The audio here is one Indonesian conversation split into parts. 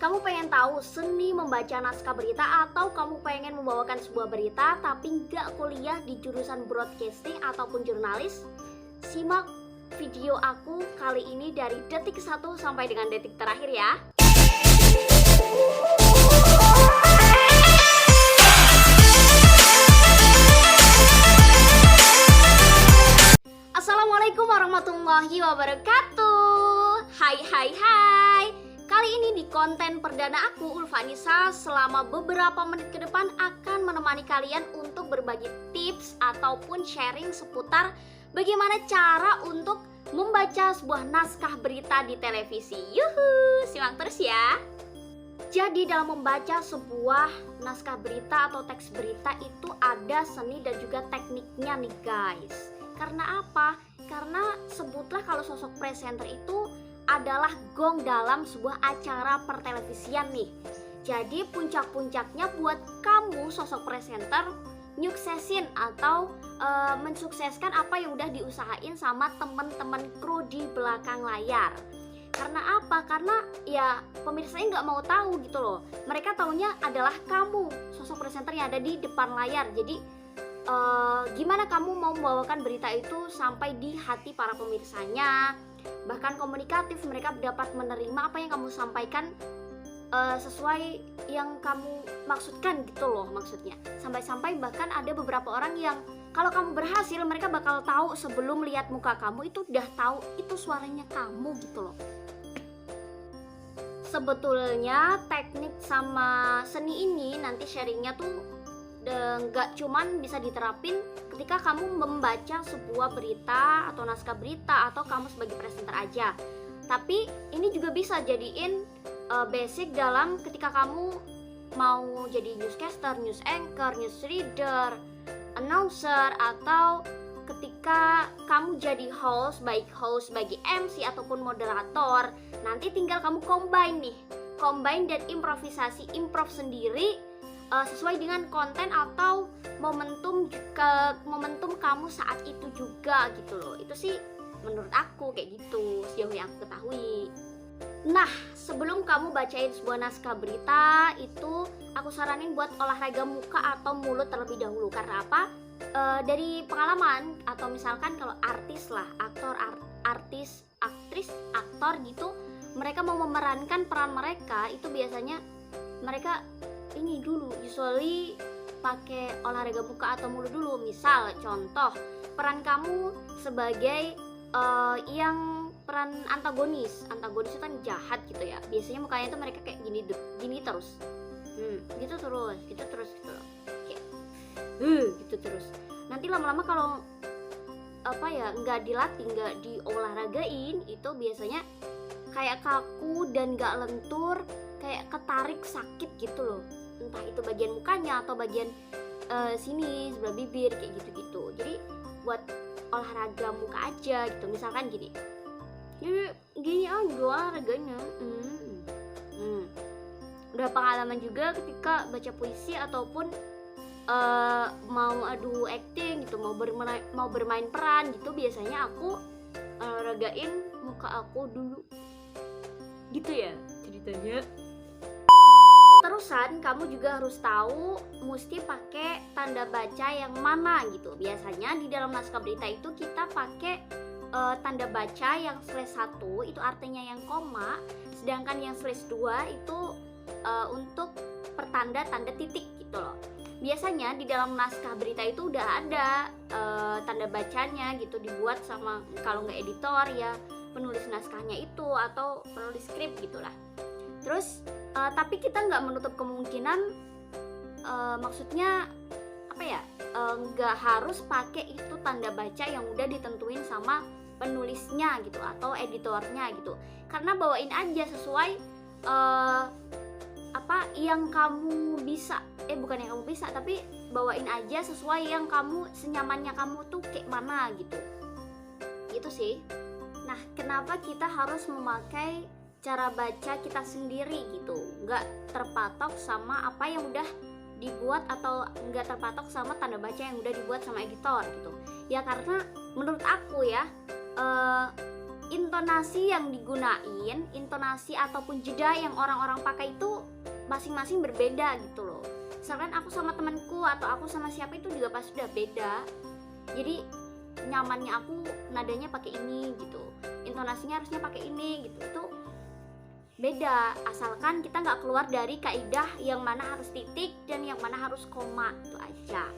Kamu pengen tahu seni membaca naskah berita atau kamu pengen membawakan sebuah berita tapi nggak kuliah di jurusan broadcasting ataupun jurnalis? Simak video aku kali ini dari detik 1 sampai dengan detik terakhir ya. Assalamualaikum warahmatullahi wabarakatuh. Hai. Kali ini di konten perdana aku, Ulfanisa, selama beberapa menit ke depan akan menemani kalian untuk berbagi tips ataupun sharing seputar bagaimana cara untuk membaca sebuah naskah berita di televisi. Yuhu, simak terus ya. Jadi dalam membaca sebuah naskah berita atau teks berita itu ada seni dan juga tekniknya nih guys. Karena apa? Karena sebutlah kalau sosok presenter itu adalah gong dalam sebuah acara pertelevisian nih. Jadi puncak-puncaknya buat kamu sosok presenter nyuksesin atau mensukseskan apa yang udah diusahain sama temen-temen kru di belakang layar. Karena apa? Karena ya pemirsanya nggak mau tahu gitu loh. Mereka taunya adalah kamu sosok presenter yang ada di depan layar. Jadi gimana kamu mau membawakan berita itu sampai di hati para pemirsanya, bahkan komunikatif, mereka dapat menerima apa yang kamu sampaikan sesuai yang kamu maksudkan gitu loh maksudnya. Sampai-sampai bahkan ada beberapa orang yang kalau kamu berhasil, mereka bakal tahu sebelum lihat muka kamu itu udah tahu itu suaranya kamu gitu loh. Sebetulnya teknik sama seni ini nanti sharingnya tuh nggak cuman bisa diterapin ketika kamu membaca sebuah berita atau naskah berita atau kamu sebagai presenter aja, tapi ini juga bisa jadiin basic dalam ketika kamu mau jadi newscaster, news anchor, news reader, announcer, atau ketika kamu jadi host, baik host bagi MC ataupun moderator. Nanti tinggal kamu combine dan improv sendiri sesuai dengan konten atau momentum kamu saat itu juga gitu loh. Itu sih menurut aku kayak gitu sejauh yang aku ketahui. Nah, sebelum kamu bacain sebuah naskah berita itu aku saranin buat olahraga muka atau mulut terlebih dahulu. Karena apa? Dari pengalaman atau misalkan kalau artis lah, aktris, aktor gitu, mereka mau memerankan peran mereka itu biasanya mereka ini dulu usually pakai olahraga muka atau mulut dulu. Misal contoh peran kamu sebagai yang peran antagonis itu kan jahat gitu ya, biasanya mukanya itu mereka kayak gini terus gitu terus gitu loh, kayak gitu terus. Nanti lama-lama kalau nggak dilatih, nggak diolahragain, itu biasanya kayak kaku dan nggak lentur, kayak ketarik sakit gitu loh, entah itu bagian mukanya atau bagian sini sebelah bibir kayak gitu-gitu. Jadi buat olahraga muka aja gitu, misalkan gini aja olahraganya. Udah pengalaman juga ketika baca puisi ataupun mau adu acting gitu, mau bermain peran gitu, biasanya aku olahragain muka aku dulu gitu ya ceritanya. Terusan kamu juga harus tahu mesti pakai tanda baca yang mana gitu. Biasanya di dalam naskah berita itu kita pakai tanda baca yang /1 itu artinya yang koma, sedangkan yang /2 itu untuk pertanda tanda titik gitu loh. Biasanya di dalam naskah berita itu udah ada tanda bacanya gitu, dibuat sama kalau nggak editor ya penulis naskahnya itu atau penulis skrip gitulah. Terus tapi kita nggak menutup kemungkinan maksudnya nggak harus pakai itu tanda baca yang udah ditentuin sama penulisnya gitu atau editornya gitu, karena bawain aja sesuai yang kamu bisa, bukan yang kamu bisa, tapi bawain aja sesuai yang kamu senyamannya kamu tuh kayak mana gitu. Gitu sih. Nah, kenapa kita harus memakai cara baca kita sendiri gitu, nggak terpatok sama apa yang udah dibuat atau nggak terpatok sama tanda baca yang udah dibuat sama editor gitu ya? Karena menurut aku ya intonasi yang digunain, intonasi ataupun jeda yang orang-orang pakai itu masing-masing berbeda gitu loh. Misalkan aku sama temanku atau aku sama siapa itu juga pasti udah beda. Jadi nyamannya aku nadanya pakai ini gitu, intonasinya harusnya pakai ini gitu. Itu beda, asalkan kita nggak keluar dari kaidah yang mana harus titik dan yang mana harus koma, itu aja.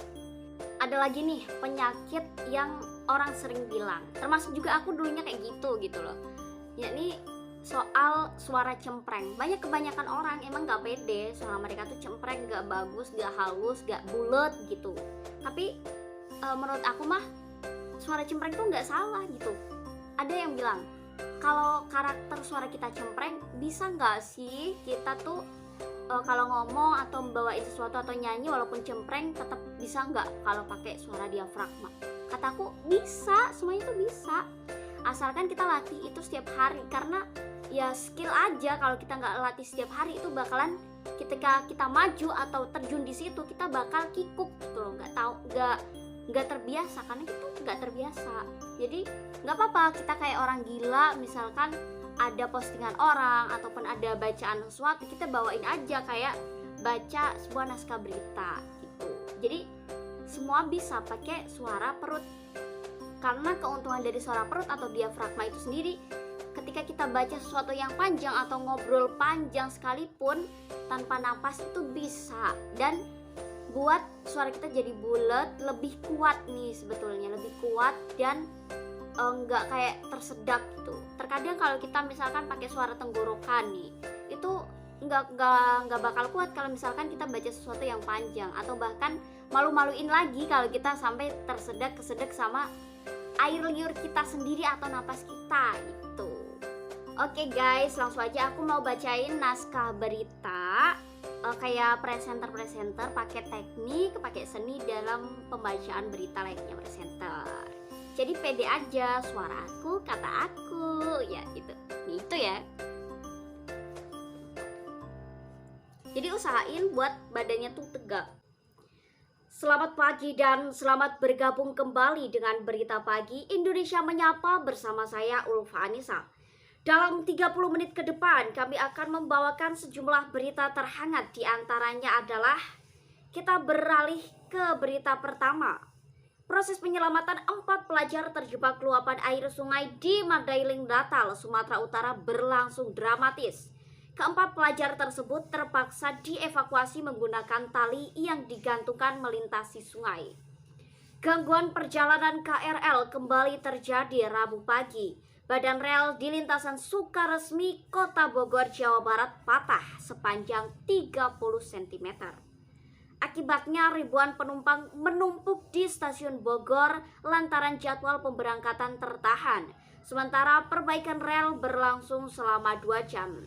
Ada lagi nih penyakit yang orang sering bilang, termasuk juga aku dulunya kayak gitu loh, yakni soal suara cempreng. Kebanyakan orang emang nggak pede suara mereka tuh cempreng, nggak bagus, nggak halus, nggak bulat gitu. Tapi menurut aku mah suara cempreng tuh nggak salah gitu. Ada yang bilang kalau karakter suara kita cempreng, bisa nggak sih kita tuh kalau ngomong atau membawain sesuatu atau nyanyi walaupun cempreng tetap bisa nggak kalau pakai suara diafragma? Kataku bisa, semuanya tuh bisa, asalkan kita latih itu setiap hari. Karena ya skill aja, kalau kita nggak latih setiap hari itu bakalan ketika kita maju atau terjun di situ kita bakal kikuk gitu loh, nggak terbiasa, karena kita nggak terbiasa. Jadi nggak apa-apa kita kayak orang gila, misalkan ada postingan orang ataupun ada bacaan sesuatu, kita bawain aja kayak baca sebuah naskah berita gitu. Jadi semua bisa pakai suara perut, karena keuntungan dari suara perut atau diafragma itu sendiri, ketika kita baca sesuatu yang panjang atau ngobrol panjang sekalipun tanpa napas itu bisa, dan buat suara kita jadi bulat, lebih kuat nih sebetulnya, lebih kuat dan nggak kayak tersedak gitu. Terkadang kalau kita misalkan pakai suara tenggorokan nih, itu nggak bakal kuat kalau misalkan kita baca sesuatu yang panjang, atau bahkan malu-maluin lagi kalau kita sampai kesedek sama air liur kita sendiri atau napas kita gitu. Oke guys, langsung aja aku mau bacain naskah berita kayak presenter pakai teknik, pakai seni dalam pembacaan berita layaknya presenter. Jadi pede aja, suara aku, kata aku, ya gitu ya. Jadi usahain buat badannya tuh tegak. Selamat pagi dan selamat bergabung kembali dengan Berita Pagi Indonesia Menyapa bersama saya Ulfa Anissa. Dalam 30 menit ke depan kami akan membawakan sejumlah berita terhangat. Di antaranya adalah kita beralih ke berita pertama. Proses penyelamatan 4 pelajar terjebak luapan air sungai di Mandailing, Natal, Sumatera Utara berlangsung dramatis. Keempat pelajar tersebut terpaksa dievakuasi menggunakan tali yang digantungkan melintasi sungai. Gangguan perjalanan KRL kembali terjadi Rabu pagi. Badan rel di lintasan Sukaresmi, Kota Bogor, Jawa Barat patah sepanjang 30 cm. Akibatnya ribuan penumpang menumpuk di stasiun Bogor lantaran jadwal pemberangkatan tertahan. Sementara perbaikan rel berlangsung selama 2 jam.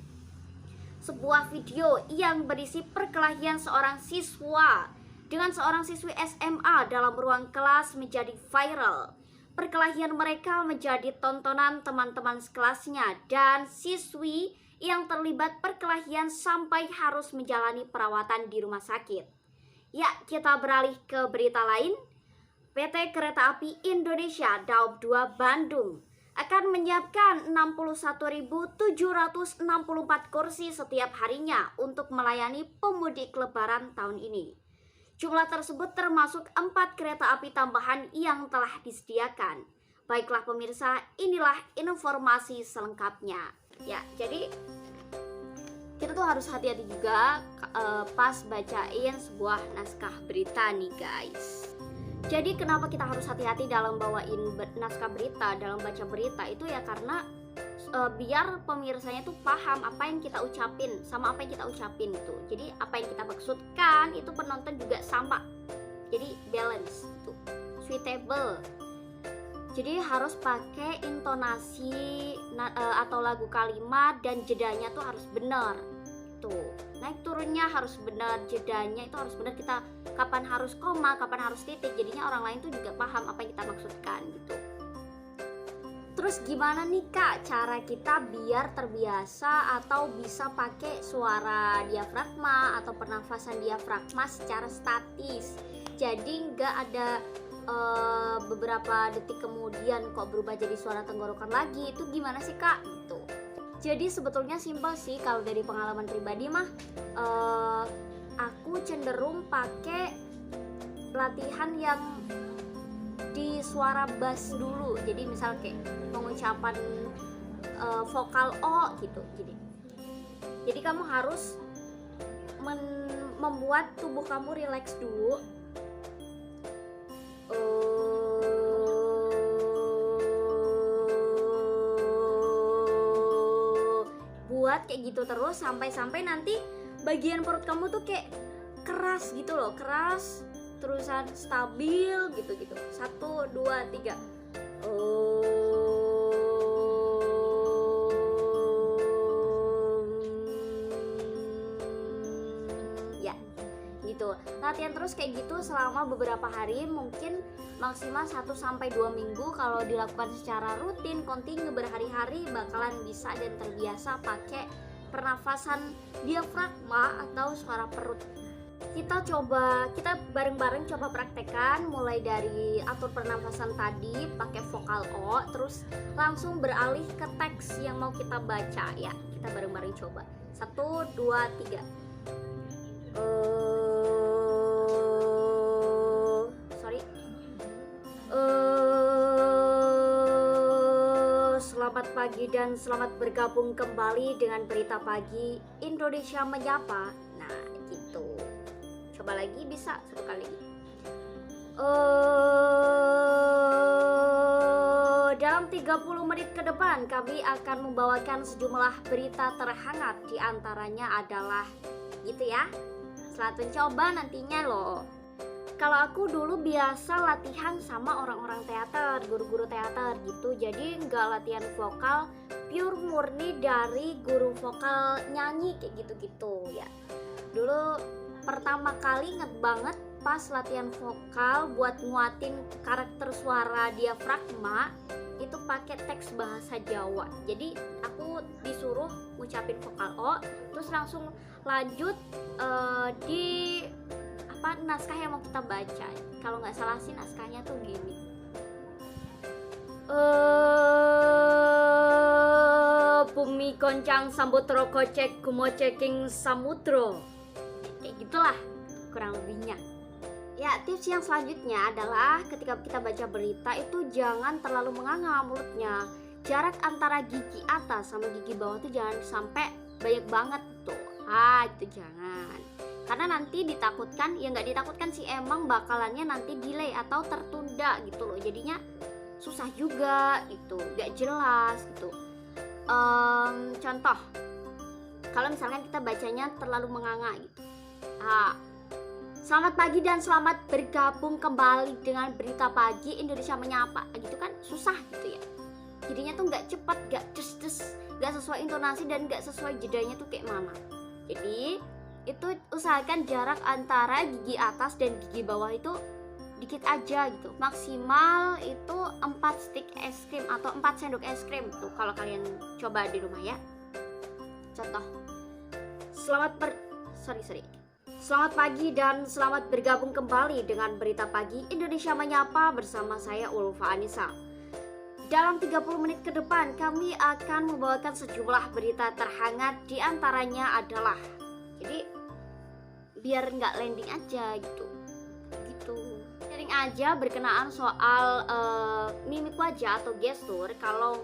Sebuah video yang berisi perkelahian seorang siswa dengan seorang siswi SMA dalam ruang kelas menjadi viral. Perkelahian mereka menjadi tontonan teman-teman sekelasnya dan siswi yang terlibat perkelahian sampai harus menjalani perawatan di rumah sakit. Ya, kita beralih ke berita lain. PT Kereta Api Indonesia Daob 2 Bandung akan menyiapkan 61.764 kursi setiap harinya untuk melayani pemudik Lebaran tahun ini. Jumlah tersebut termasuk 4 kereta api tambahan yang telah disediakan. Baiklah pemirsa, inilah informasi selengkapnya. Ya, jadi kita tuh harus hati-hati juga pas bacain sebuah naskah berita nih guys. Jadi kenapa kita harus hati-hati dalam bawain naskah berita, dalam baca berita itu ya karena biar pemirsanya tuh paham apa yang kita ucapin sama apa yang kita ucapin itu. Jadi apa yang kita maksudkan itu penonton juga sama. Jadi balance tuh, suitable. Jadi harus pakai intonasi atau lagu kalimat dan jedanya tuh harus benar. Tuh, naik turunnya harus benar, jedanya itu harus benar. Kita kapan harus koma, kapan harus titik. Jadinya orang lain tuh juga paham apa yang kita maksudkan gitu. Terus gimana nih Kak cara kita biar terbiasa atau bisa pakai suara diafragma atau pernafasan diafragma secara statis? Jadi nggak ada beberapa detik kemudian kok berubah jadi suara tenggorokan lagi, itu gimana sih Kak? Gitu. Jadi sebetulnya simpel sih, kalau dari pengalaman pribadi mah aku cenderung pakai latihan yang di suara bass dulu. Jadi misal kayak pengucapan vokal O gitu. Jadi kamu harus membuat tubuh kamu rileks dulu. Buat kayak gitu terus sampai nanti bagian perut kamu tuh kayak keras gitu loh, keras terusan stabil gitu. 1, 2, 3. Ya gitu. Latihan terus kayak gitu selama beberapa hari, mungkin maksimal 1-2 minggu. Kalau dilakukan secara rutin, kontinu berhari-hari, bakalan bisa dan terbiasa pakai pernafasan diafragma atau suara perut. Kita bareng-bareng coba praktekkan, mulai dari atur pernafasan tadi pakai vokal O, terus langsung beralih ke teks yang mau kita baca ya. Kita bareng-bareng coba. 1, 2, 3. Selamat pagi dan selamat bergabung kembali dengan Berita Pagi Indonesia Menyapa. Nah gitu. Coba lagi, bisa 1 kali lagi. Dalam 30 menit ke depan kami akan membawakan sejumlah berita terhangat. Di antaranya adalah gitu ya. Selamat mencoba nantinya loh. Kalau aku dulu biasa latihan sama orang-orang teater, guru-guru teater gitu. Jadi nggak latihan vokal pure murni dari guru vokal nyanyi kayak gitu-gitu ya. Dulu pertama kali inget banget pas latihan vokal buat nguatin karakter suara diafragma itu pakai teks bahasa Jawa. Jadi aku disuruh ngucapin vokal O, terus langsung lanjut di naskah yang mau kita baca. Kalau nggak salah sih naskahnya tuh gini. Bumi goncang sambutro kocek kumoceking samudro. Kayak gitulah kurang lebihnya. Ya, tips yang selanjutnya adalah ketika kita baca berita itu jangan terlalu menganga mulutnya. Jarak antara gigi atas sama gigi bawah tuh jangan sampai banyak banget tuh. Itu jangan. Karena nanti ditakutkan, ya nggak ditakutkan sih, emang bakalannya nanti delay atau tertunda gitu loh. Jadinya susah juga gitu, nggak jelas gitu. Contoh, kalau misalkan kita bacanya terlalu menganga gitu. Selamat pagi dan selamat bergabung kembali dengan Berita Pagi Indonesia Menyapa. Gitu kan susah gitu ya. Jadinya tuh nggak cepat, nggak des, nggak sesuai intonasi dan nggak sesuai jedanya tuh kayak mana. Jadi itu usahakan jarak antara gigi atas dan gigi bawah itu dikit aja gitu. Maksimal itu 4 stick es krim atau 4 sendok es krim tuh kalau kalian coba di rumah ya. Contoh, selamat pagi dan selamat bergabung kembali dengan Berita Pagi Indonesia Menyapa bersama saya Ulfa Anissa. Dalam 30 menit ke depan kami akan membawakan sejumlah berita terhangat, di antaranya adalah, jadi biar nggak landing aja gitu. Sharing aja berkenaan soal mimik wajah atau gestur. Kalau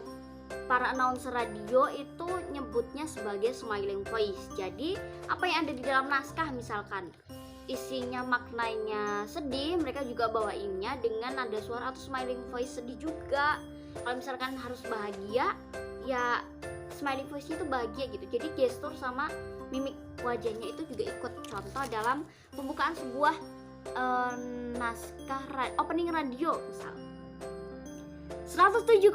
para announcer radio itu nyebutnya sebagai smiling voice. Jadi apa yang ada di dalam naskah misalkan isinya maknanya sedih, mereka juga bawainnya dengan nada suara atau smiling voice sedih juga. Kalau misalkan harus bahagia, ya smiling voice itu bahagia gitu. Jadi gestur sama mimik wajahnya itu juga ikut. Contoh dalam pembukaan sebuah naskah opening radio misal. 107,7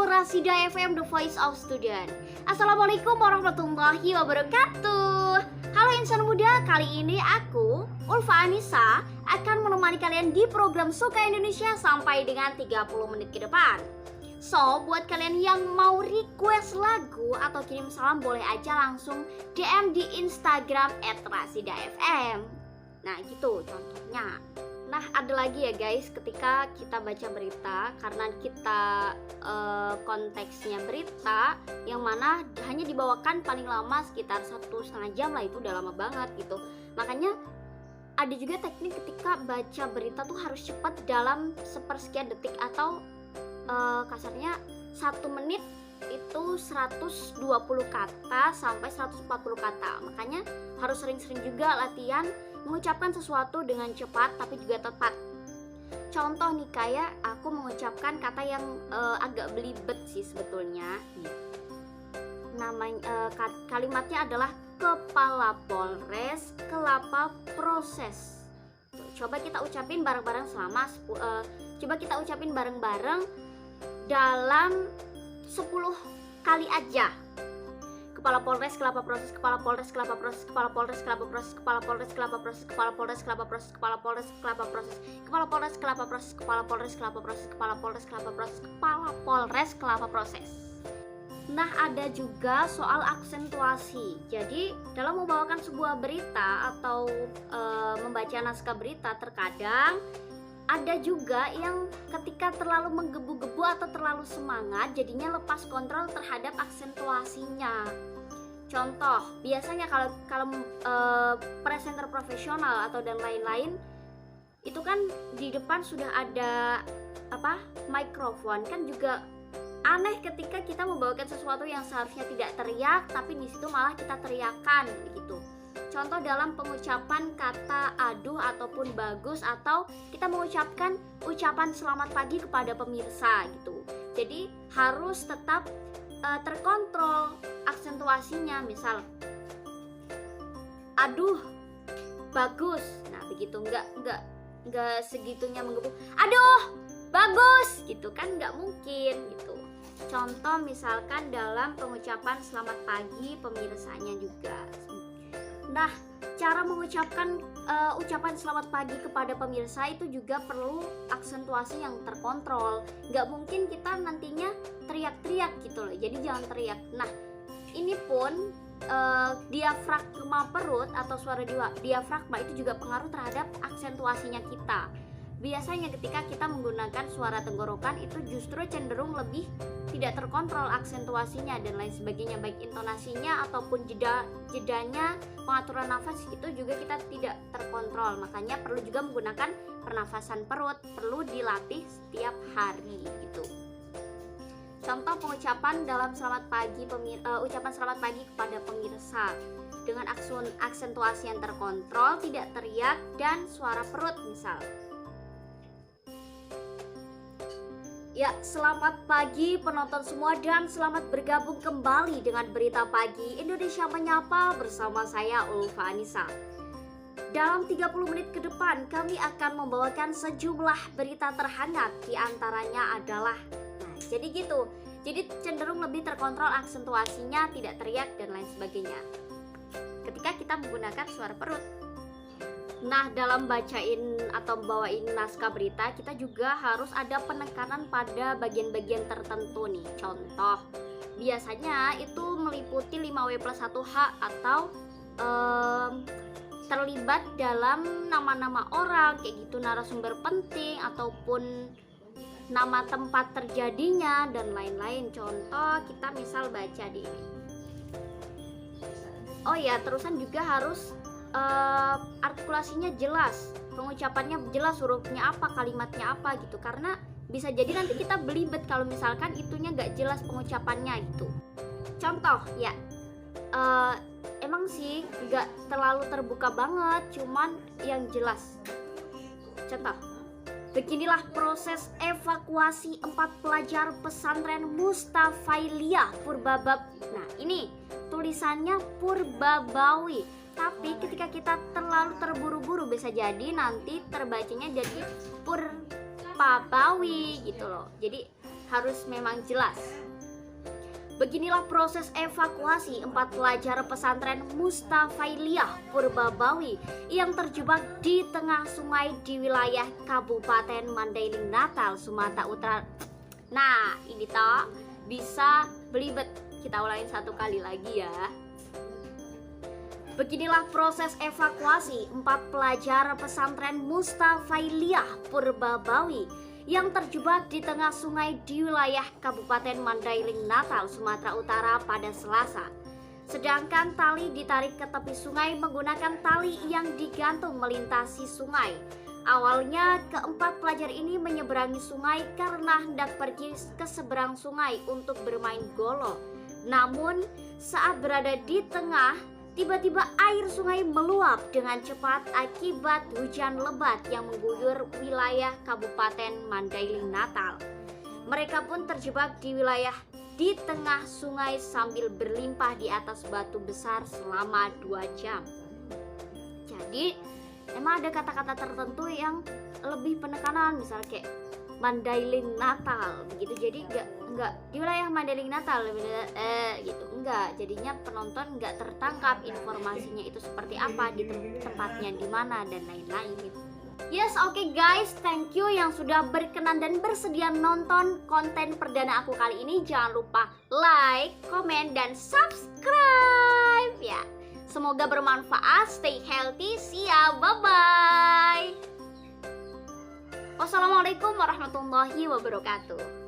Rasida FM, The Voice of Student. Assalamualaikum warahmatullahi wabarakatuh. Halo insan muda, kali ini aku, Ulfa Anissa, akan menemani kalian di program Suka Indonesia sampai dengan 30 menit ke depan. So, buat kalian yang mau request lagu atau kirim salam, boleh aja langsung DM di Instagram @rasidafm. Nah gitu contohnya. Nah, ada lagi ya guys, ketika kita baca berita, karena kita konteksnya berita yang mana hanya dibawakan paling lama sekitar 1,5 jam lah, itu udah lama banget gitu. Makanya ada juga teknik ketika baca berita tuh harus cepat dalam sepersekian detik, atau kasarnya 1 menit itu 120 kata sampai 140 kata. Makanya harus sering-sering juga latihan mengucapkan sesuatu dengan cepat tapi juga tepat. Contoh nih, kayak aku mengucapkan kata yang agak belibet sih sebetulnya. Namanya kalimatnya adalah Kepala Polres Kelapa Proses. Coba kita ucapin bareng-bareng coba kita ucapin bareng-bareng dalam 10 kali aja. Kepala Polres Kelapa Proses, Kepala Polres Kelapa Proses, Kepala Polres Kelapa Proses, Kepala Polres Kelapa Proses, Kepala Polres Kelapa Proses, Kepala Polres Kelapa Proses, Kepala Polres Kelapa Proses, Kepala Polres Kelapa Proses, Kepala Polres Kelapa Proses, Kepala Polres Kelapa Proses. Nah, ada juga soal aksentuasi. Jadi, dalam membawakan sebuah berita atau membaca naskah berita, terkadang ada juga yang ketika terlalu menggebu-gebu atau terlalu semangat, jadinya lepas kontrol terhadap aksentuasinya. Contoh, biasanya kalau presenter profesional atau dan lain-lain, itu kan di depan sudah ada mikrofon, kan juga aneh ketika kita membawakan sesuatu yang seharusnya tidak teriak, tapi di situ malah kita teriakan begitu. Contoh dalam pengucapan kata aduh ataupun bagus, atau kita mengucapkan ucapan selamat pagi kepada pemirsa gitu. Jadi harus tetap terkontrol aksentuasinya. Misal aduh bagus, nah begitu, nggak segitunya menggebu aduh bagus gitu kan, nggak mungkin gitu. Contoh misalkan dalam pengucapan selamat pagi pemirsanya juga. Nah, cara mengucapkan ucapan selamat pagi kepada pemirsa itu juga perlu aksentuasi yang terkontrol. Nggak mungkin kita nantinya teriak-teriak gitu loh, jadi jangan teriak. Nah, ini pun diafragma perut atau suara diafragma itu juga pengaruh terhadap aksentuasinya kita. Biasanya ketika kita menggunakan suara tenggorokan itu justru cenderung lebih tidak terkontrol aksentuasinya dan lain sebagainya, baik intonasinya ataupun jedanya, pengaturan nafas itu juga kita tidak terkontrol. Makanya perlu juga menggunakan pernafasan perut, perlu dilatih setiap hari gitu. Contoh pengucapan dalam ucapan selamat pagi kepada pemirsa dengan aksentuasi yang terkontrol, tidak teriak dan suara perut misal. Ya, selamat pagi penonton semua dan selamat bergabung kembali dengan Berita Pagi Indonesia Menyapa bersama saya Ulfa Anissa. Dalam 30 menit ke depan kami akan membawakan sejumlah berita terhangat, diantaranya adalah jadi gitu. Jadi cenderung lebih terkontrol aksentuasinya, tidak teriak dan lain sebagainya ketika kita menggunakan suara perut. Nah, dalam bacain atau bawain naskah berita, kita juga harus ada penekanan pada bagian-bagian tertentu nih. Contoh, biasanya itu meliputi 5W+1H atau terlibat dalam nama-nama orang, kayak gitu, narasumber penting, ataupun nama tempat terjadinya, dan lain-lain. Contoh, kita misal baca di ini. Oh ya, terusan juga harus artikulasinya jelas, pengucapannya jelas, hurufnya apa, kalimatnya apa gitu, karena bisa jadi nanti kita belibet kalau misalkan itunya nggak jelas pengucapannya gitu. Contoh ya, emang sih nggak terlalu terbuka banget, cuman yang jelas. Contoh, beginilah proses evakuasi 4 pelajar pesantren Mustafailiyah Purbabab. Nah ini tulisannya Purbabawi, tapi ketika kita terlalu terburu-buru bisa jadi nanti terbacanya jadi Purbabawi gitu loh. Jadi harus memang jelas. Beginilah proses evakuasi 4 pelajar pesantren Mustafailiyah Purbabawi yang terjebak di tengah sungai di wilayah Kabupaten Mandailing Natal, Sumatera Utara. Nah, ini toh bisa belibet. Kita ulangin 1 kali lagi ya. Beginilah proses evakuasi 4 pelajar pesantren Mustafailiyah Purbabawi yang terjebak di tengah sungai di wilayah Kabupaten Mandailing Natal, Sumatera Utara pada Selasa. Sedangkan tali ditarik ke tepi sungai menggunakan tali yang digantung melintasi sungai. Awalnya keempat pelajar ini menyeberangi sungai karena hendak pergi ke seberang sungai untuk bermain golo. Namun saat berada di tengah, tiba-tiba air sungai meluap dengan cepat akibat hujan lebat yang mengguyur wilayah Kabupaten Mandailing Natal. Mereka pun terjebak di tengah sungai sambil berlimpah di atas batu besar selama 2 jam. Jadi emang ada kata-kata tertentu yang lebih penekanan, misalnya kayak Mandailing Natal begitu. Jadi enggak di wilayah Mandailing Natal gitu, enggak. Jadinya penonton enggak tertangkap informasinya itu seperti apa, di tempatnya di mana dan lain-lain gitu. Yes, oke guys, thank you yang sudah berkenan dan bersedia nonton konten perdana aku kali ini. Jangan lupa like, komen, dan subscribe ya. Semoga bermanfaat, stay healthy, see ya, bye-bye. Wassalamualaikum warahmatullahi wabarakatuh.